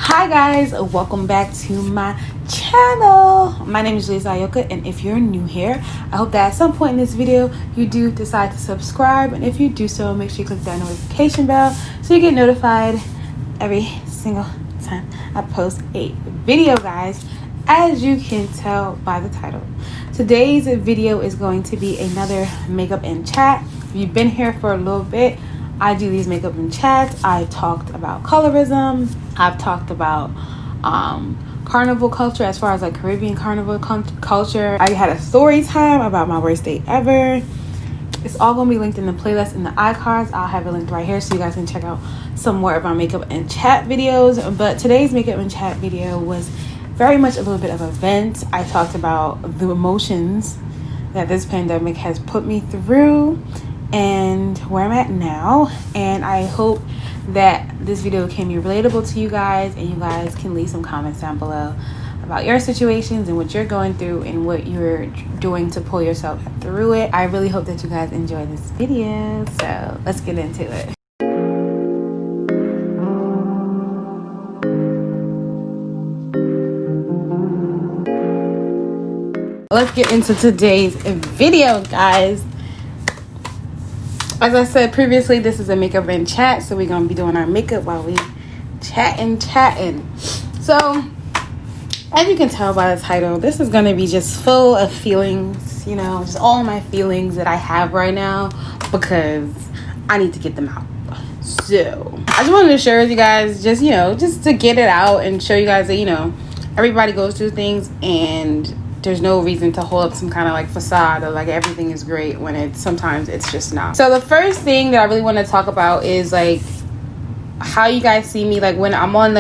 Hi guys, welcome back to my channel. My name is Jaleesa Ayoka, and if you're new here, I hope that at some point in this video you do decide to subscribe, and if you do so, make sure you click that notification bell so you get notified every single time I post a video, guys. As you can tell by the title, today's video is going to be another makeup and chat. If you've been here for a little bit, I do these makeup and chats. I've talked about colorism. I've talked about carnival culture, as far as like Caribbean carnival culture. I had a story time about my worst day ever. It's all gonna be linked in the playlist in the iCards. I'll have it linked right here so you guys can check out some more of our makeup and chat videos. But today's makeup and chat video was very much a little bit of a vent. I talked about the emotions that this pandemic has put me through and where I'm at now, and I hope that this video can be relatable to you guys, and you guys can leave some comments down below about your situations and what you're going through and what you're doing to pull yourself through it. I really hope that you guys enjoy this video, so let's get into it. Let's get into today's video, guys. As I said previously, this is a makeup and chat, so we're gonna be doing our makeup while we chatting. So as you can tell by the title, this is gonna be just full of feelings, you know, just all my feelings that I have right now, because I need to get them out. So I just wanted to share with you guys, just to get it out and show you guys that, everybody goes through things, and there's no reason to hold up some kind of like facade or like everything is great when sometimes it's just not. So the first thing that I really want to talk about is like how you guys see me, like when I'm on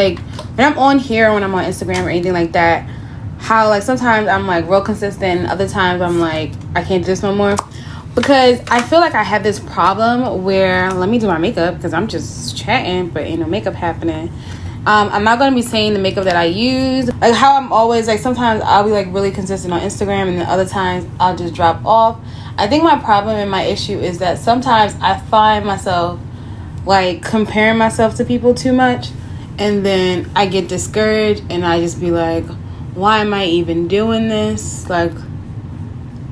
here, when I'm on Instagram or anything like that, how like sometimes I'm like real consistent, other times I'm like I can't do this no more, because I feel like I have this problem where, let me do my makeup because I'm just chatting but ain't no makeup happening. I'm not going to be saying the makeup that I use. Like how I'm always like, sometimes I'll be like really consistent on Instagram, and then other times I'll just drop off. I think my problem and my issue is that sometimes I find myself like comparing myself to people too much, and then I get discouraged and I just be like, why am I even doing this? Like,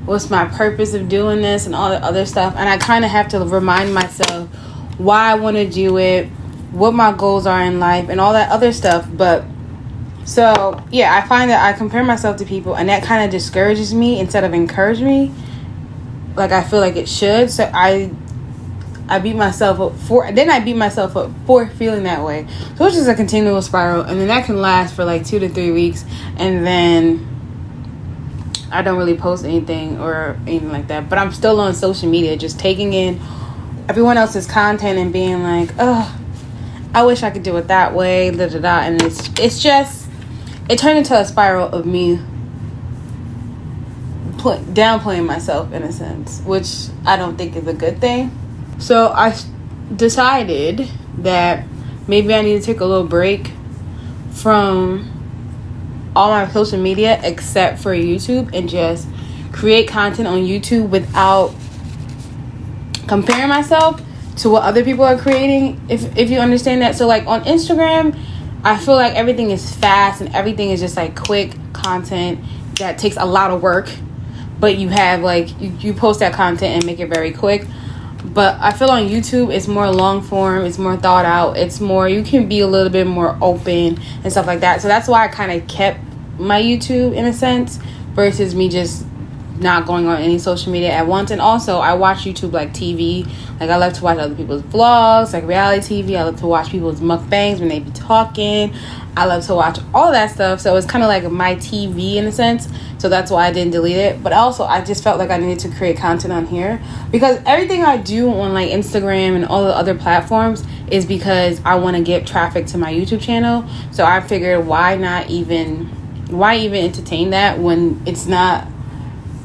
what's my purpose of doing this and all the other stuff? And I kind of have to remind myself why I want to do it, what my goals are in life, and all that other stuff. But so yeah, I find that I compare myself to people, and that kind of discourages me instead of encourage me like I feel like it should. So I beat myself up for feeling that way. So it's just a continual spiral, and then that can last for like 2 to 3 weeks, and then I don't really post anything or anything like that, but I'm still on social media just taking in everyone else's content and being like, oh, I wish I could do it that way, and it's just, it turned into a spiral of me downplaying myself in a sense, which I don't think is a good thing. So I decided that maybe I need to take a little break from all my social media except for YouTube, and just create content on YouTube without comparing myself to what other people are creating, if you understand that. So like on Instagram, I feel like everything is fast and everything is just like quick content that takes a lot of work, but you have like you post that content and make it very quick. But I feel on YouTube it's more long form, it's more thought out, it's more, you can be a little bit more open and stuff like that. So that's why I kind of kept my YouTube in a sense, versus me just not going on any social media at once. And also I watch YouTube like TV. Like I love to watch other people's vlogs, like reality TV. I love to watch people's mukbangs when they be talking. I love to watch all that stuff. So it's kind of like my TV in a sense. So that's why I didn't delete it. But also I just felt like I needed to create content on here, because everything I do on like Instagram and all the other platforms is because I want to get traffic to my YouTube channel. So I figured why even entertain that when it's not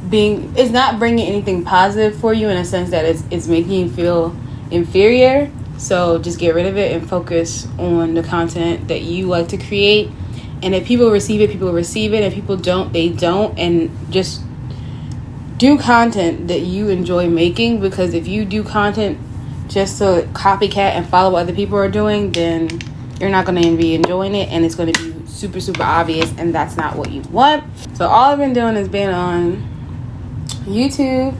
bringing anything positive for you, in a sense that it's making you feel inferior. So just get rid of it and focus on the content that you like to create. And if people receive it, people receive it. If people don't, they don't. And just do content that you enjoy making, because if you do content just to copycat and follow what other people are doing, then you're not going to be enjoying it, and it's going to be super, super obvious, and that's not what you want. So all I've been doing is being on YouTube,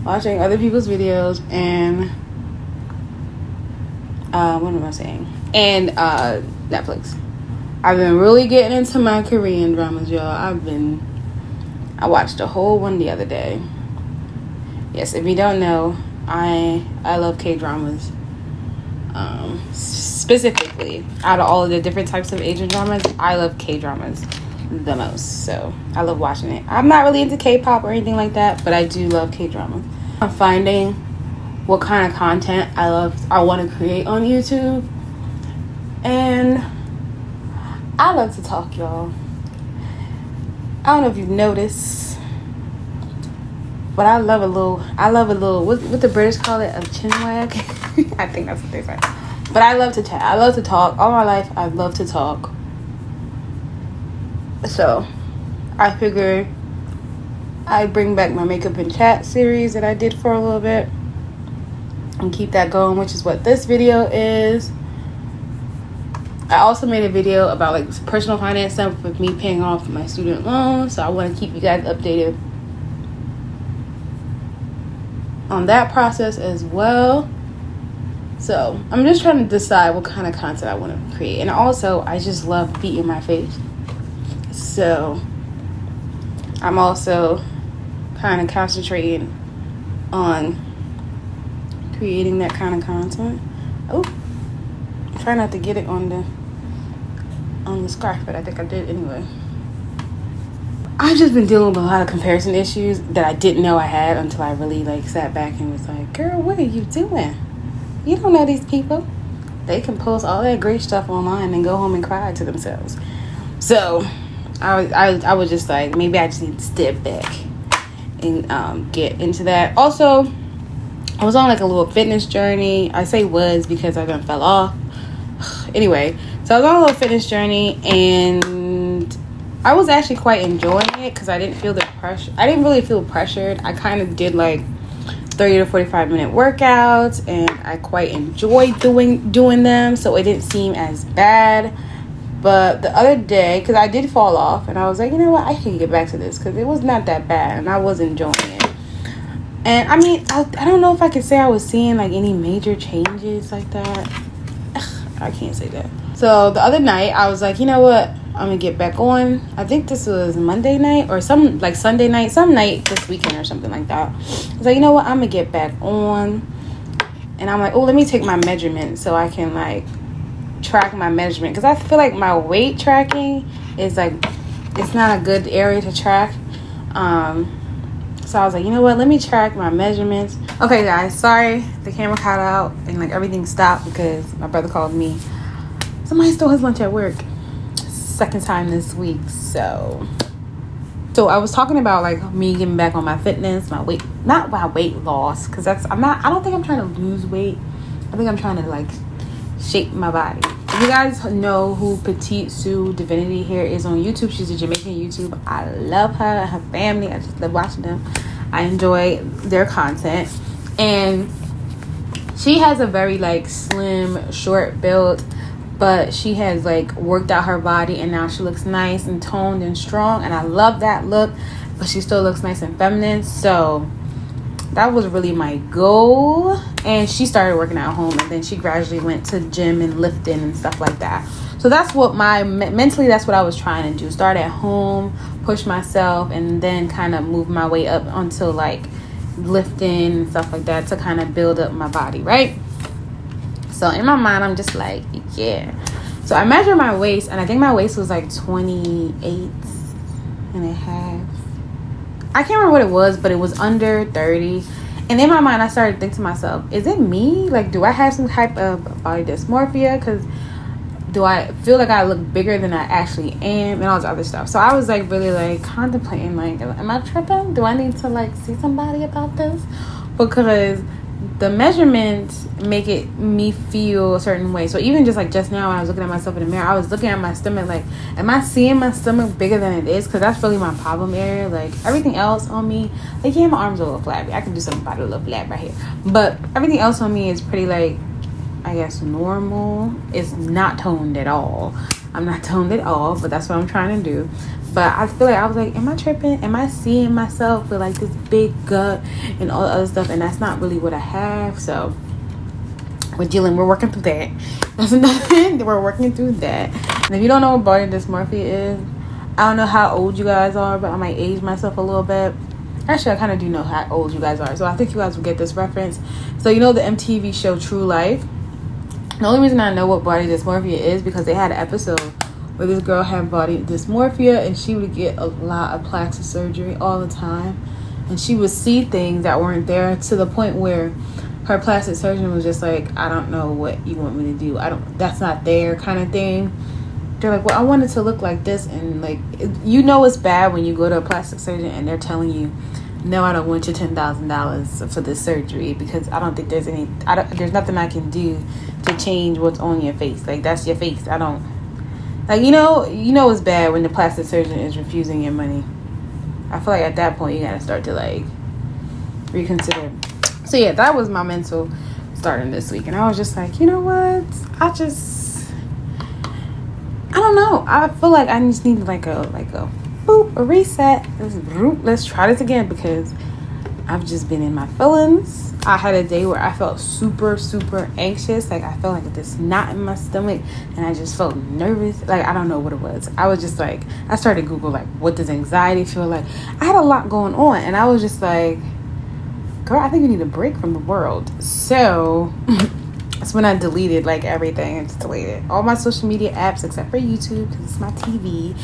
watching other people's videos, and what am I saying? And Netflix. I've been really getting into my Korean dramas, y'all. I watched a whole one the other day. Yes, if you don't know, I love K-dramas. Specifically, out of all of the different types of Asian dramas, I love K-dramas the most. So I love watching it. I'm not really into K-pop or anything like that, but I do love K-dramas. I'm finding what kind of content I want to create on YouTube, and I love to talk, y'all. I don't know if you've noticed, but I love a little what the British call it, a chin wag. I think that's what they say. But I love to chat. I love to talk. All my life, I've loved to talk. So I figured I'd bring back my makeup and chat series that I did for a little bit and keep that going, which is what this video is. I also made a video about like personal finance stuff with me paying off my student loan. So I want to keep you guys updated on that process as well. So I'm just trying to decide what kind of content I want to create. And also, I just love beating my face. So I'm also kind of concentrating on creating that kind of content. Oh, try not to get it on the scarf, but I think I did anyway. I've just been dealing with a lot of comparison issues that I didn't know I had until I really like sat back and was like, girl, what are you doing? You don't know these people. They can post all that great stuff online and go home and cry to themselves. So I was just like, maybe I just need to step back and get into that. Also, I was on like a little fitness journey. I say was because I done fell off. Anyway, so I was on a little fitness journey, and I was actually quite enjoying it because I didn't feel the pressure. I didn't really feel pressured. I kind of did like 30 to 45 minute workouts, and I quite enjoyed doing them, so it didn't seem as bad. But the other day, because I did fall off, and I was like, you know what, I can get back to this because it was not that bad, and I was enjoying it. And I mean, I don't know if I could say I was seeing like any major changes like that. I can't say that. So the other night, I was like, you know what, I'm gonna get back on. I think this was Monday night or some like Sunday night, some night this weekend or something like that. I was like, you know what, I'm gonna get back on. And I'm like, oh, let me take my measurement so I can like track my measurement, because I feel like my weight tracking is like, it's not a good area to track. So I was like, you know what, let me track my measurements. Okay guys, sorry the camera cut out and like everything stopped because my brother called me. Somebody stole his lunch at work. Second time this week. So I was talking about like me getting back on my fitness, my weight, not my weight loss, because I don't think I'm trying to lose weight. I think I'm trying to like shape my body. If you guys know who Petite Sue Divinity Hair is on YouTube, she's a Jamaican YouTube. I love her and her family. I just love watching them. I enjoy their content, and she has a very like slim, short build, but she has like worked out her body, and now she looks nice and toned and strong, and I love that look, but she still looks nice and feminine. So that was really my goal. And she started working out at home, and then she gradually went to gym and lifting and stuff like that. So that's what mentally, that's what I was trying to do. Start at home, push myself, and then kind of move my way up onto like lifting and stuff like that to kind of build up my body, right? So in my mind, I'm just like, yeah. So I measured my waist, and I think my waist was like 28 and a half. I can't remember what it was, but it was under 30. And in my mind, I started to think to myself, is it me? Like, do I have some type of body dysmorphia? Because do I feel like I look bigger than I actually am? And all this other stuff. So I was like really like contemplating, like, am I tripping? Do I need to like see somebody about this? Because the measurements make me feel a certain way. So even just like just now when I was looking at myself in the mirror, I was looking at my stomach like, am I seeing my stomach bigger than it is? Because that's really my problem area. Like everything else on me, like yeah, my arms are a little flabby. I can do something about it, a little flab right here. But everything else on me is pretty like, I guess, normal. It's not toned at all. I'm not toned at all, but that's what I'm trying to do. But I feel like I was like, am I tripping? Am I seeing myself with like this big gut and all the other stuff? And that's not really what I have. So we're working through that. That's nothing. We're working through that. And if you don't know what body dysmorphia is, I don't know how old you guys are, but I might age myself a little bit. Actually, I kind of do know how old you guys are, so I think you guys will get this reference. So you know the MTV show True Life? The only reason I know what body dysmorphia is because they had an episode where this girl had body dysmorphia, and she would get a lot of plastic surgery all the time, and she would see things that weren't there, to the point where her plastic surgeon was just like, I don't know what you want me to do. That's not there, kind of thing. They're like, well, I want it to look like this. And like, you know, it's bad when you go to a plastic surgeon and they're telling you, no, I don't want your $10,000 for this surgery, because I don't think there's there's nothing I can do to change what's on your face. Like, that's your face. I don't, like, you know it's bad when the plastic surgeon is refusing your money. I feel like at that point you gotta start to like reconsider. So yeah, that was my mental starting this week, and I was just like, you know what? I don't know. I feel like I just need like a boop, a reset. Let's try this again, because I've just been in my feelings. I had a day where I felt super, super anxious. Like, I felt like this knot in my stomach, and I just felt nervous. Like, I don't know what it was. I was just like, I started to Google, like, what does anxiety feel like? I had a lot going on, and I was just like, girl, I think you need a break from the world. So that's when I deleted like everything. I just deleted all my social media apps except for YouTube, because it's my TV.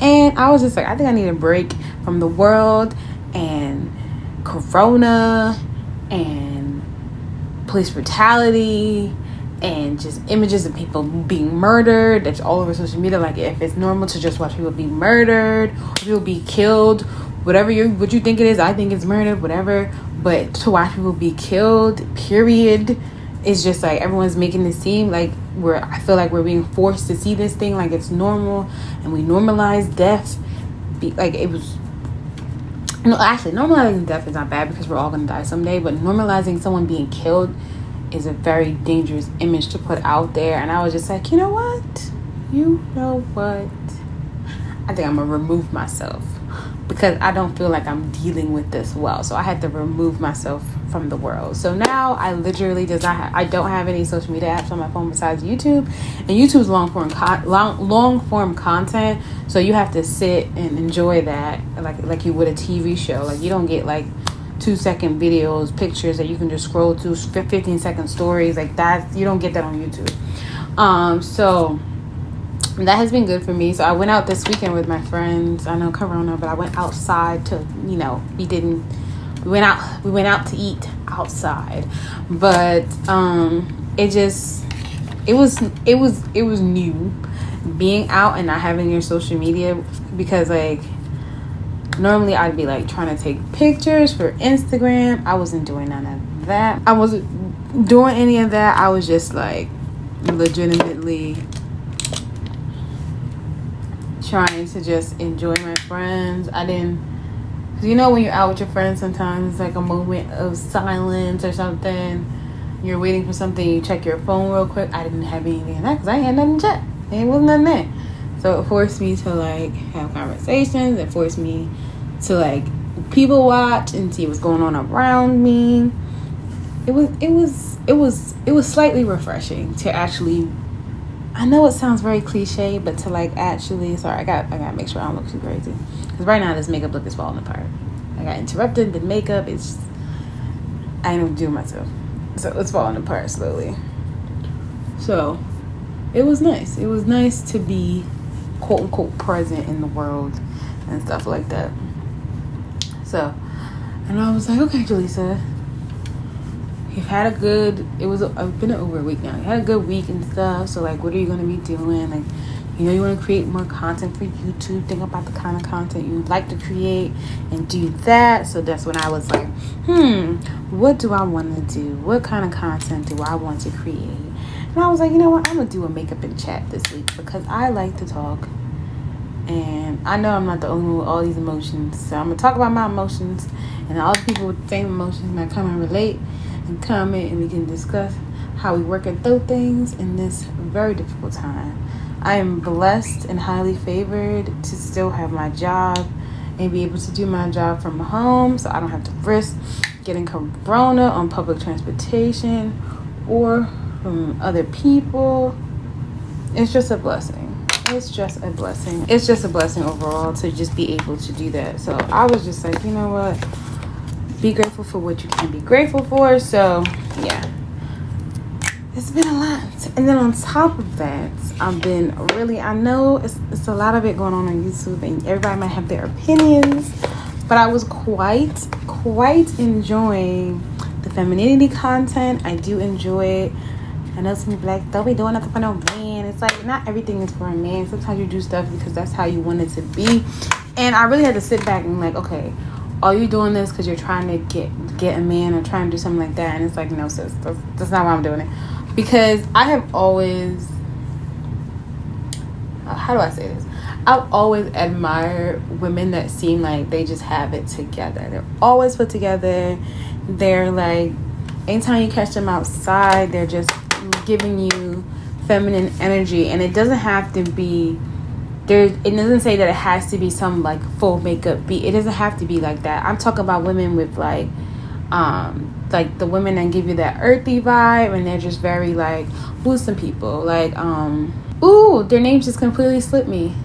And I was just like, I think I need a break from the world and Corona and police brutality and just images of people being murdered. That's all over social media. Like, if it's normal to just watch people be murdered, people be killed, what you think it is, I think it's murder, whatever. But to watch people be killed, period, it's just like everyone's making it seem like I feel like we're being forced to see this thing like it's normal, and we normalize death. Actually, normalizing death is not bad, because we're all gonna die someday. But normalizing someone being killed is a very dangerous image to put out there. And I was just like, you know what? I think I'm gonna remove myself, because I don't feel like I'm dealing with this well. So I had to remove myself from the world. So now I literally I don't have any social media apps on my phone besides YouTube. And YouTube's long form content. So you have to sit and enjoy that like you would a TV show. Like, you don't get like 2-second videos, pictures that you can just scroll through, 15-second stories like that. You don't get that on YouTube. So that has been good for me. So I went out this weekend with my friends. I know Corona, but I went outside to, we went out to eat outside. But it was new being out and not having your social media, because like normally I'd be like trying to take pictures for Instagram. I wasn't doing none of that. I wasn't doing any of that. I was just like legitimately trying to just enjoy my friends. I didn't, you know, when you're out with your friends, sometimes it's like a moment of silence or something. You're waiting for something, you check your phone real quick. I didn't have anything in that, because I ain't had nothing to check. There wasn't nothing there. So it forced me to like have conversations. It forced me to like people watch and see what's going on around me. It was slightly refreshing to actually, I know it sounds very cliche, but to like actually, sorry, I gotta make sure I don't look too crazy, because right now this makeup look is falling apart. I got interrupted. The makeup is, I ain't doing myself, so it's falling apart slowly. So it was nice. It was nice to be quote unquote present in the world and stuff like that. So, and I was like, okay, Jaleesa, you've had a good, I've been over a week now. You had a good week and stuff. So like, what are you going to be doing? Like, you know, you want to create more content for YouTube. Think about the kind of content you'd like to create and do that. So that's when I was like, what do I want to do? What kind of content do I want to create? And I was like, you know what? I'm going to do a makeup and chat this week, because I like to talk. And I know I'm not the only one with all these emotions. So I'm going to talk about my emotions, and all the people with the same emotions might come and relate and comment, and we can discuss how we work it through things in this very difficult time. I am blessed and highly favored to still have my job and be able to do my job from home, so I don't have to risk getting corona on public transportation or from other people. It's just a blessing. It's just a blessing. It's just a blessing overall to just be able to do that. So I was just like, you know what? Be grateful for what you can be grateful for. So yeah, it's been a lot. And then on top of that, I've been really, I know it's a lot of it going on YouTube and everybody might have their opinions, but I was quite enjoying the femininity content. I do enjoy it. I know some people like, don't be doing nothing for no man. It's like, not everything is for a man. Sometimes you do stuff because that's how you want it to be. And I really had to sit back and like, okay, are you doing this because you're trying to get a man or trying to do something like that? And it's like, no, sis, that's not why I'm doing it. Because I have always, how do I say this? I've always admired women that seem like they just have it together. They're always put together. They're like, anytime you catch them outside, they're just giving you feminine energy. And it doesn't have to be, it doesn't say that it has to be some like full makeup beat. It doesn't have to be like that. I'm talking about women with like the women that give you that earthy vibe, and they're just very like, who's some people like their names just completely slipped me.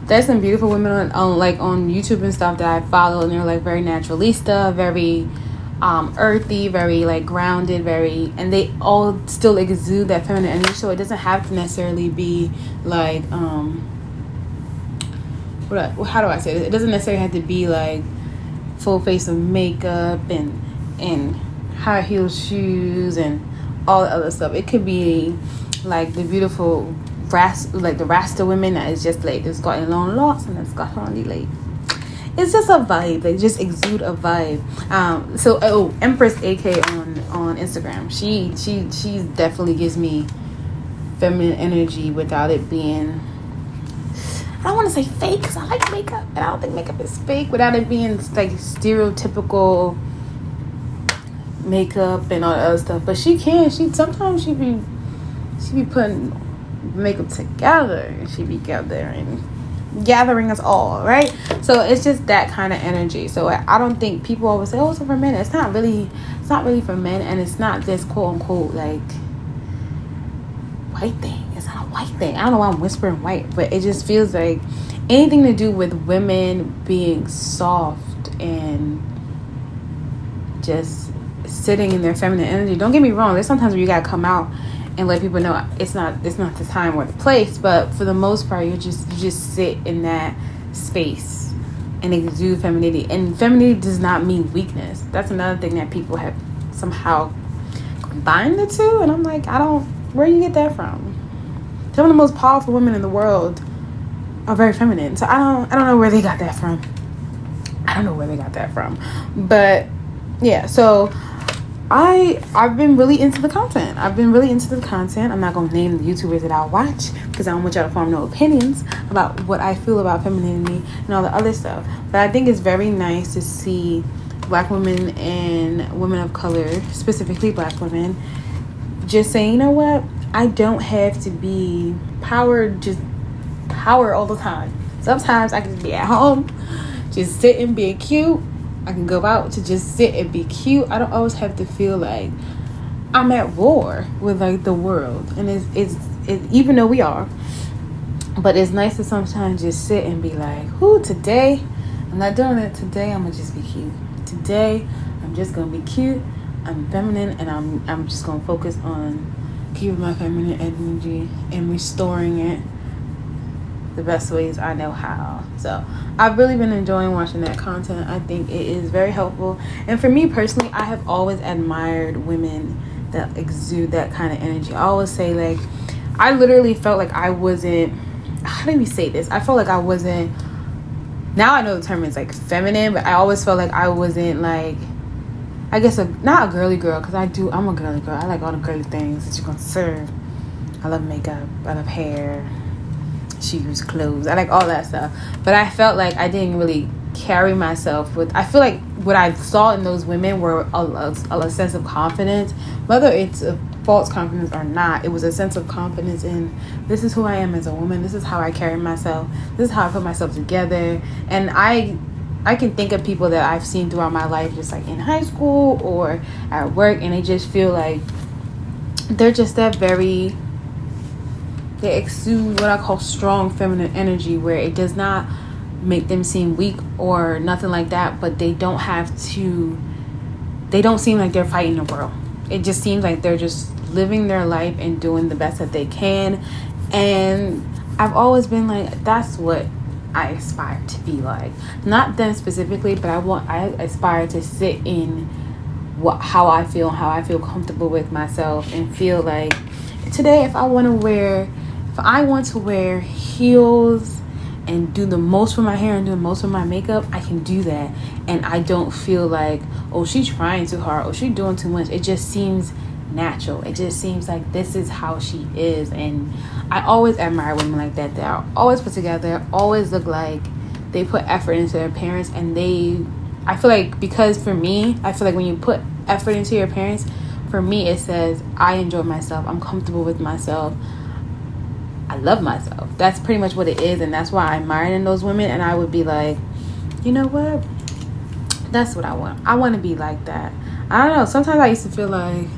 There's some beautiful women on YouTube and stuff that I follow, and they're like very naturalista, very earthy, very like grounded, and they all still exude that feminine energy. So it doesn't have to necessarily be like how do I say this? It doesn't necessarily have to be like full face of makeup and high heel shoes and all the other stuff. It could be like the beautiful the Rasta women that is just like, it's got long locks and it's got only like, it's just a vibe. They just exude a vibe. Empress AK on Instagram. She definitely gives me feminine energy without it being, I don't want to say fake because I like makeup and I don't think makeup is fake, without it being like stereotypical makeup and all the other stuff. But sometimes she be putting makeup together, and she be gathering us all, right? So it's just that kind of energy. So I don't think people always say, oh, it's for men. It's not really for men, and it's not this quote unquote like white thing. It's not a white thing. I don't know why I'm whispering white, but it just feels like anything to do with women being soft and just sitting in their feminine energy. Don't get me wrong, there's sometimes where you gotta come out and let people know it's not the time or the place, but for the most part you just sit in that space and exude femininity. And femininity does not mean weakness. That's another thing that people have somehow combined the two, and I'm like, where do you get that from? Some of the most powerful women in the world are very feminine, so I don't know where they got that from. But yeah, so I've been really into the content. I'm not gonna name the YouTubers that I watch because I don't want y'all to form no opinions about what I feel about femininity and all the other stuff. But I think it's very nice to see Black women and women of color, specifically Black women, just saying, you know what? I don't have to be power all the time. Sometimes I can be at home, just sitting, being cute. I can go out to just sit and be cute. I don't always have to feel like I'm at war with like the world. And it's even though we are, but it's nice to sometimes just sit and be like, today I'm not doing it. Today I'm gonna just be cute. Today I'm just gonna be cute. I'm feminine, and I'm just gonna focus on keeping my feminine energy and restoring it the best ways I know how. So I've really been enjoying watching that content. I think it is very helpful. And for me personally, I have always admired women that exude that kind of energy. I always say, like, I literally felt like I wasn't, how do we say this? I felt like I wasn't, now I know the term is like feminine, but I always felt like I wasn't like, I guess not a girly girl, because I'm a girly girl. I like all the girly things that you're gonna serve. I love makeup, I love hair, shoes, clothes, I like all that stuff. But I felt like I didn't really carry myself with, I feel like what I saw in those women were a sense of confidence, whether it's false confidence or not, it was a sense of confidence in, this is who I am as a woman, this is how I carry myself, this is how I put myself together. And I can think of people that I've seen throughout my life, just like in high school or at work, and they just feel like they're just that very, they exude what I call strong feminine energy, where it does not make them seem weak or nothing like that, but they don't seem like they're fighting the world. It just seems like they're just living their life and doing the best that they can. And I've always been like, that's what I aspire to be like. Not them specifically, but I aspire to sit in how I feel comfortable with myself, and feel like today, if I want to wear heels and do the most for my hair and do the most for my makeup, I can do that. And I don't feel like, oh, she's trying too hard, or she's doing too much. It just seems natural. It just seems like this is how she is. And I always admire women like that. They are always put together, always look like they put effort into their appearance. And I feel like, because for me, I feel like when you put effort into your appearance, for me, it says, I enjoy myself, I'm comfortable with myself, I love myself. That's pretty much what it is. And that's why I admire in those women. And I would be like, you know what? That's what I want. I want to be like that. I don't know. Sometimes I used to feel like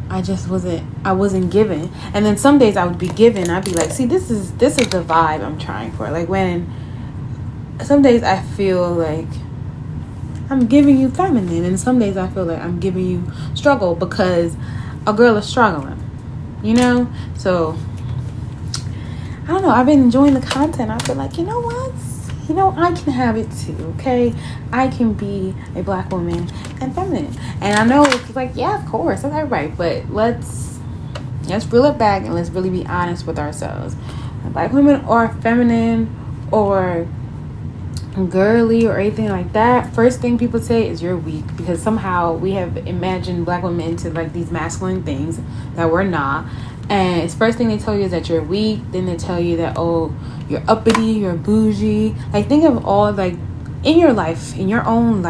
I wasn't given. And then some days I would be given. I'd be like, see, this is the vibe I'm trying for. Like, when some days I feel like I'm giving you feminine, and some days I feel like I'm giving you struggle, because a girl is struggling. You know? So, I don't know. I've been enjoying the content. I feel like, you know what? I can have it too, okay? I can be a black woman and feminine. And I know it's like, yeah, of course. That's everybody. But let's reel it back, and let's really be honest with ourselves. Black women are feminine or girly or anything like that, first thing people say is you're weak, because somehow we have imagined black women into like these masculine things that we're not. And it's first thing they tell you is that you're weak, then they tell you that, oh, you're uppity, you're bougie. Like, think of all, like, in your life, in your own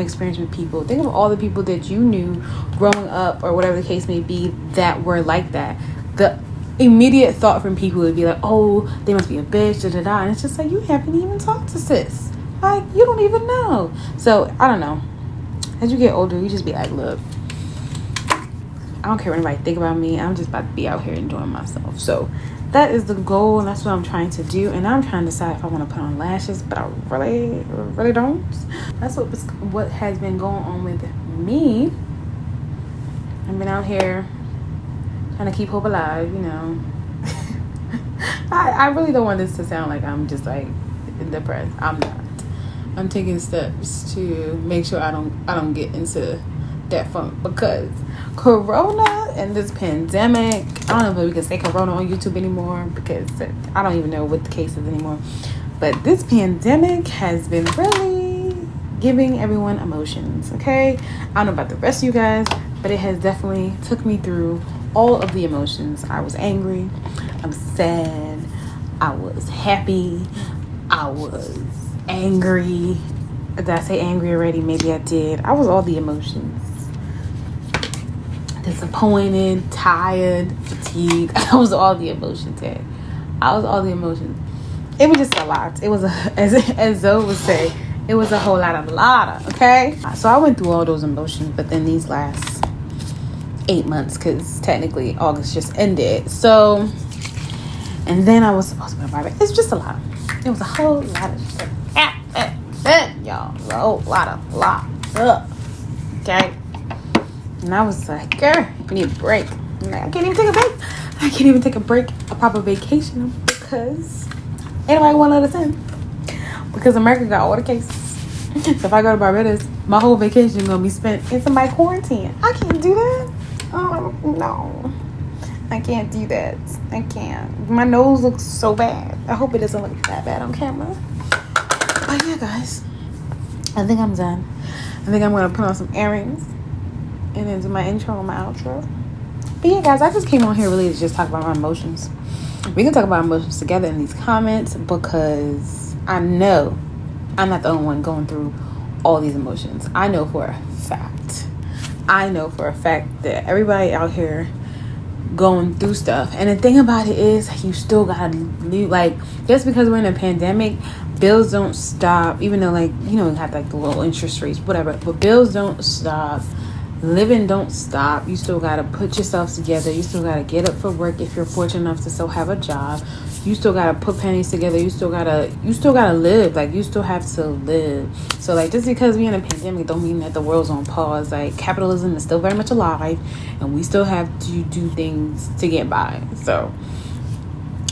experience with people, think of all the people that you knew growing up, or whatever the case may be, that were like that. The immediate thought from people would be like, oh, they must be a bitch, da da da. And it's just like, you haven't even talked to sis. Like, you don't even know. So, I don't know. As you get older, you just be like, look, I don't care what anybody think about me. I'm just about to be out here enjoying myself. So, that is the goal, and that's what I'm trying to do. And I'm trying to decide if I want to put on lashes, but I really, really don't. That's what has been going on with me. I've been out here trying to keep hope alive, you know. I really don't want this to sound like I'm just like depressed. I'm not. I'm taking steps to make sure I don't get into that funk, because Corona and this pandemic, I don't know if we can say Corona on YouTube anymore, because I don't even know what the case is anymore. But this pandemic has been really giving everyone emotions, okay? I don't know about the rest of you guys, but it has definitely took me through all of the emotions. I was angry, I was sad, I was happy, I was angry. Did I say angry already? Maybe I did. I was all the emotions. Disappointed, tired, fatigued. I was all the emotions there. I was all the emotions. It was just a lot. It was, as Zoe would say, it was a whole lot of, okay? So I went through all those emotions, but then these last 8 months, because technically August just ended. So, and then I was supposed to go to Barbie. It's just a lot. It was a whole lot of shit. Y'all. A whole lot. Okay? And I was like, girl, you need a break. I'm like, I can't even take a break. I can't even take a break, a proper vacation, because anybody want to let us in. Because America got all the cases. So if I go to Barbados, my whole vacation is going to be spent in somebody's quarantine. I can't do that. Oh, no. I can't do that. I can't. My nose looks so bad. I hope it doesn't look that bad on camera. But yeah, guys. I think I'm done. I think I'm going to put on some earrings and then do my intro and my outro. But yeah, guys, I just came on here really to just talk about my emotions. We can talk about emotions together in these comments, because I know I'm not the only one going through all these emotions. I know for a fact I know for a fact that everybody out here going through stuff. And the thing about it is, you still gotta leave. Like, just because we're in a pandemic, bills don't stop. Even though, like, you know, you have like the little interest rates, whatever, but bills don't stop. Living don't stop. You still gotta put yourself together. You still gotta get up for work if you're fortunate enough to still have a job. You still gotta put pennies together. You still gotta live. Like, you still have to live. So, like, just because we're in a pandemic don't mean that the world's on pause. Like, capitalism is still very much alive, and we still have to do things to get by. So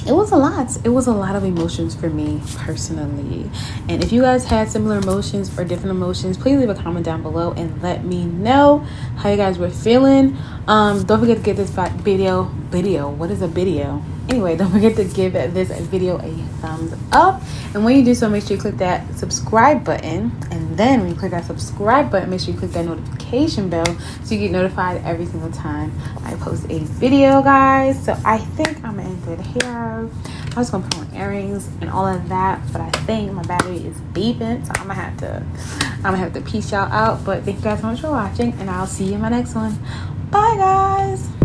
it was a lot. It was a lot of emotions for me personally. And if you guys had similar emotions or different emotions, please leave a comment down below and let me know how you guys were feeling. Don't forget to give this video. What is a video? Anyway, don't forget to give this video a thumbs up. And when you do so, make sure you click that subscribe button. And then when you click that subscribe button, make sure you click that notification bell so you get notified every single time I post a video, guys. So I think I'm gonna end it here. I was gonna put on earrings and all of that, but I think my battery is beeping, so I'm gonna have to peace y'all out. But thank you guys so much for watching, and I'll see you in my next one. Bye, guys.